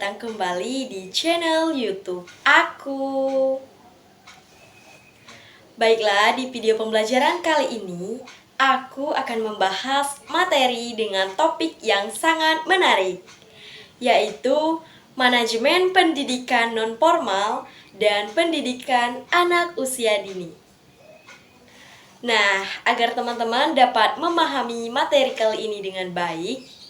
datang kembali di channel YouTube aku. Baiklah, di video pembelajaran kali ini aku akan membahas materi dengan topik yang sangat menarik, yaitu manajemen pendidikan non-formal dan pendidikan anak usia dini. Nah, agar teman-teman dapat memahami materi kali ini dengan baik,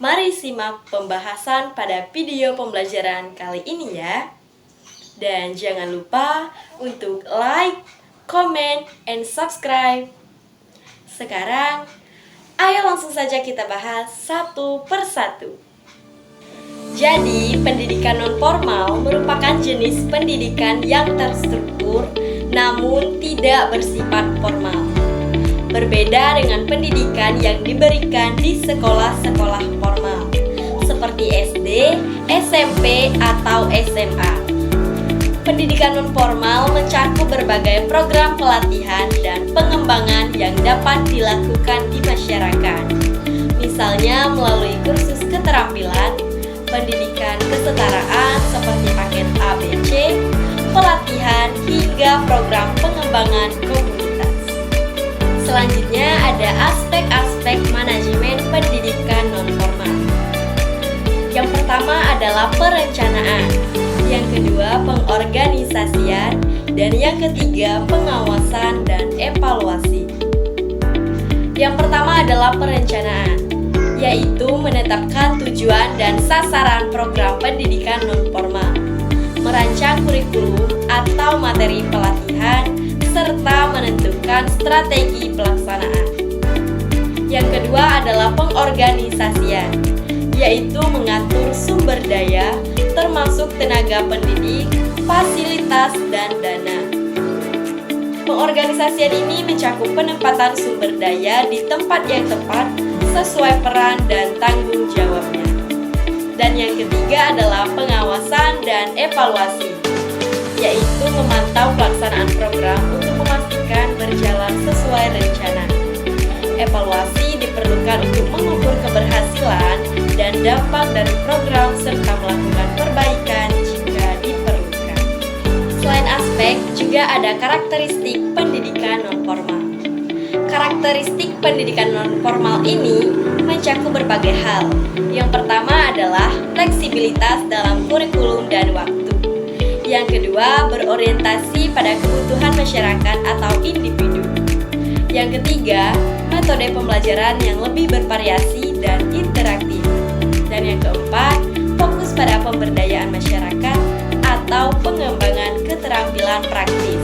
mari simak pembahasan pada video pembelajaran kali ini ya. Dan jangan lupa untuk like, comment, and subscribe. Sekarang, ayo langsung saja kita bahas satu persatu. Jadi, pendidikan non-formal merupakan jenis pendidikan yang terstruktur namun tidak bersifat formal. Berbeda dengan pendidikan yang diberikan di sekolah-sekolah formal seperti SD, SMP, atau SMA. Pendidikan non-formal mencakup berbagai program pelatihan dan pengembangan yang dapat dilakukan di masyarakat. Misalnya melalui kursus keterampilan, pendidikan kesetaraan seperti paket ABC, pelatihan, hingga program pengembangan komunitas. Selanjutnya ada aspek-aspek manajemen pendidikan non-formal. Yang pertama adalah perencanaan, yang kedua pengorganisasian, dan yang ketiga pengawasan dan evaluasi. Yang pertama adalah perencanaan, yaitu menetapkan tujuan dan sasaran program pendidikan non-formal, merancang kurikulum atau materi pelatihan, serta menentukan strategi pelaksanaan. Yang kedua adalah pengorganisasian, yaitu mengatur sumber daya, termasuk tenaga pendidik, fasilitas, dan dana. Pengorganisasian ini mencakup penempatan sumber daya di tempat yang tepat sesuai peran dan tanggung jawabnya. Dan yang ketiga adalah pengawasan dan evaluasi, yaitu memantau pelaksanaan program untuk memastikan berjalan sesuai rencana. Evaluasi diperlukan untuk mengukur keberhasilan dan dampak dari program serta melakukan perbaikan jika diperlukan. Selain aspek, juga ada karakteristik pendidikan non-formal. Karakteristik pendidikan non-formal ini mencakup berbagai hal. Yang pertama adalah fleksibilitas dalam kurikulum dan waktu. Yang kedua, berorientasi pada kebutuhan masyarakat atau individu. Yang ketiga, metode pembelajaran yang lebih bervariasi dan interaktif. Dan yang keempat, fokus pada pemberdayaan masyarakat atau pengembangan keterampilan praktis.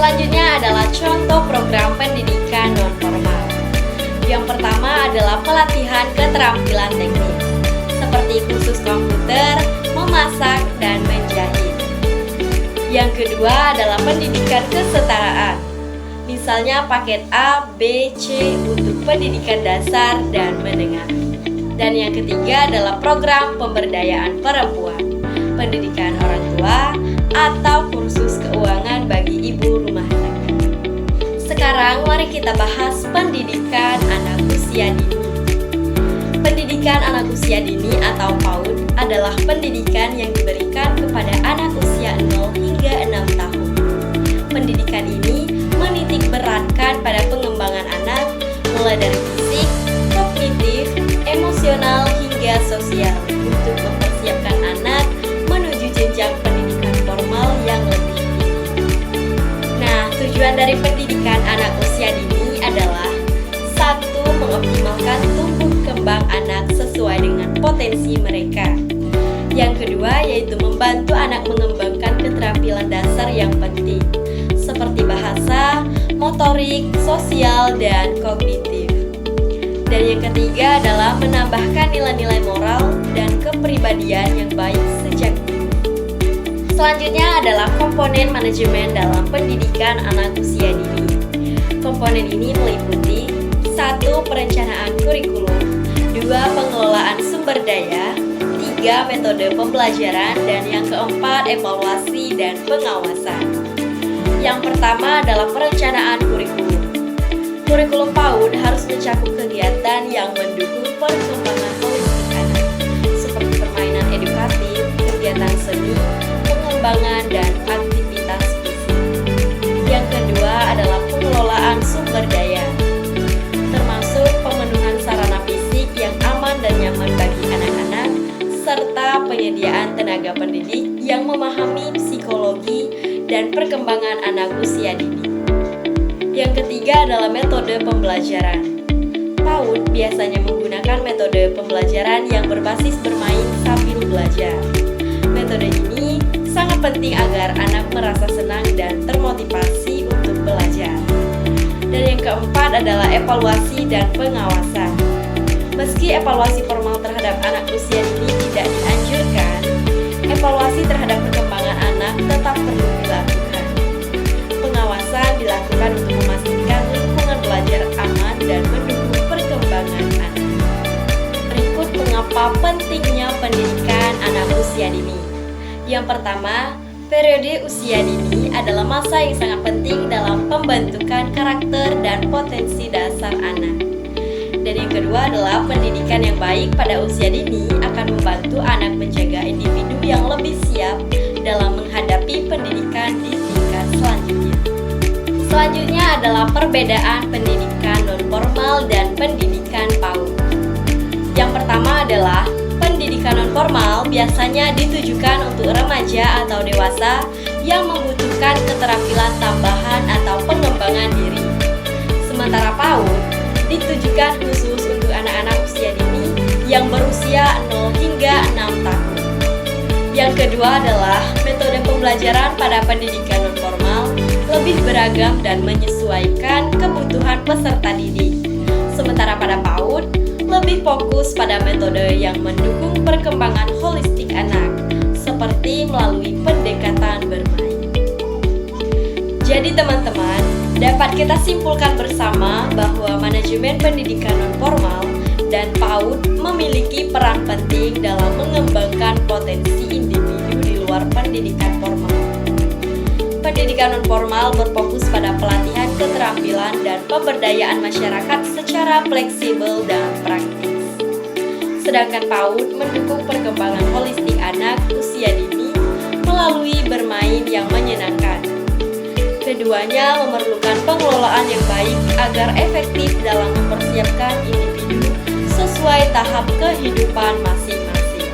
Selanjutnya adalah contoh program pendidikan non-formal. Yang pertama adalah pelatihan keterampilan teknis, seperti kursus komputer, memasak, dan menjahit. Yang kedua adalah pendidikan kesetaraan, misalnya paket A, B, C untuk pendidikan dasar dan menengah. Dan yang ketiga adalah program pemberdayaan perempuan, pendidikan orang tua, atau kursus keuangan bagi ibu rumah tangga. Sekarang mari kita bahas pendidikan anak usia dini. Pendidikan anak usia dini atau PAUD adalah pendidikan yang diberikan kepada anak usia 0 hingga 6 tahun. Pendidikan ini menitik beratkan pada pengembangan anak mulai dari fisik, kognitif, emosional, hingga sosial untuk mempersiapkan anak menuju jenjang pendidikan formal yang lebih tinggi. Nah, tujuan dari pendidikan anak usia dini adalah 1. Mengoptimalkan tumbuh kembang anak sesuai dengan potensi mereka. Yang kedua, yaitu membantu anak mengembangkan keterampilan dasar yang penting, seperti bahasa, motorik, sosial, dan kognitif. Dan yang ketiga adalah menambahkan nilai-nilai moral dan kepribadian yang baik sejak dini. Selanjutnya adalah komponen manajemen dalam pendidikan anak usia dini. Komponen ini meliputi 1. Perencanaan kurikulum, 2. Pengelolaan sumber daya, 3. Metode pembelajaran, dan yang keempat evaluasi dan pengawasan. Yang pertama adalah perencanaan kurikulum. Kurikulum PAUD harus mencakup kegiatan yang mendukung perkembangan holistik anak, seperti permainan edukasi, jasa penyediaan tenaga pendidik yang memahami psikologi dan perkembangan anak usia dini. Yang ketiga adalah metode pembelajaran. PAUD biasanya menggunakan metode pembelajaran yang berbasis bermain sambil belajar. Metode ini sangat penting agar anak merasa senang dan termotivasi untuk belajar. Dan yang keempat adalah evaluasi dan pengawasan. Meski evaluasi formal terhadap anak usia dini tidak dianjurkan, evaluasi terhadap perkembangan anak tetap perlu dilakukan. Pengawasan dilakukan untuk memastikan lingkungan belajar aman dan mendukung perkembangan anak. Berikut mengapa pentingnya pendidikan anak usia dini. Yang pertama, periode usia dini adalah masa yang sangat penting dalam pembentukan karakter dan potensi dasar anak. Dan yang kedua adalah pendidikan yang baik pada usia dini akan membantu anak menjaga individu yang lebih siap dalam menghadapi pendidikan di tingkat selanjutnya. Selanjutnya adalah perbedaan pendidikan non-formal dan pendidikan PAUD. Yang pertama adalah pendidikan non-formal biasanya ditujukan untuk remaja atau dewasa yang membutuhkan keterampilan tambahan atau pengembangan diri. Sementara PAUD ditujukan khusus untuk anak-anak usia dini yang berusia 0 hingga 6 tahun. Yang kedua adalah metode pembelajaran pada pendidikan non-formal lebih beragam dan menyesuaikan kebutuhan peserta didik. Sementara pada PAUD lebih fokus pada metode yang mendukung perkembangan holistik anak, seperti melalui pendekatan bermain. Jadi teman-teman, dapat kita simpulkan bersama bahwa manajemen pendidikan non-formal dan PAUD memiliki peran penting dalam mengembangkan potensi individu di luar pendidikan formal. Pendidikan non-formal berfokus pada pelatihan keterampilan dan pemberdayaan masyarakat secara fleksibel dan praktis. Sedangkan PAUD mendukung perkembangan holistik anak usia dini melalui bermain yang menyenangkan. Keduanya memerlukan pengelolaan yang baik agar efektif dalam mempersiapkan individu sesuai tahap kehidupan masing-masing.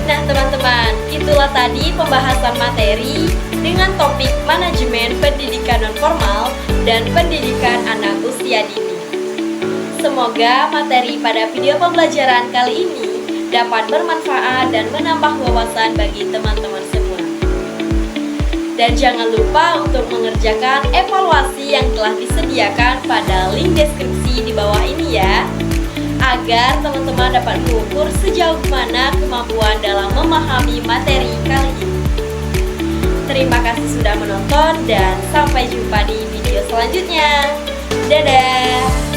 Nah teman-teman, itulah tadi pembahasan materi dengan topik manajemen pendidikan non-formal dan pendidikan anak usia dini. Semoga materi pada video pembelajaran kali ini dapat bermanfaat dan menambah wawasan bagi teman-teman semua. Dan jangan lupa untuk mengerjakan evaluasi yang telah disediakan pada link deskripsi di bawah ini ya, agar teman-teman dapat mengukur sejauh mana kemampuan dalam memahami materi kali ini. Terima kasih sudah menonton dan sampai jumpa di video selanjutnya. Dadah!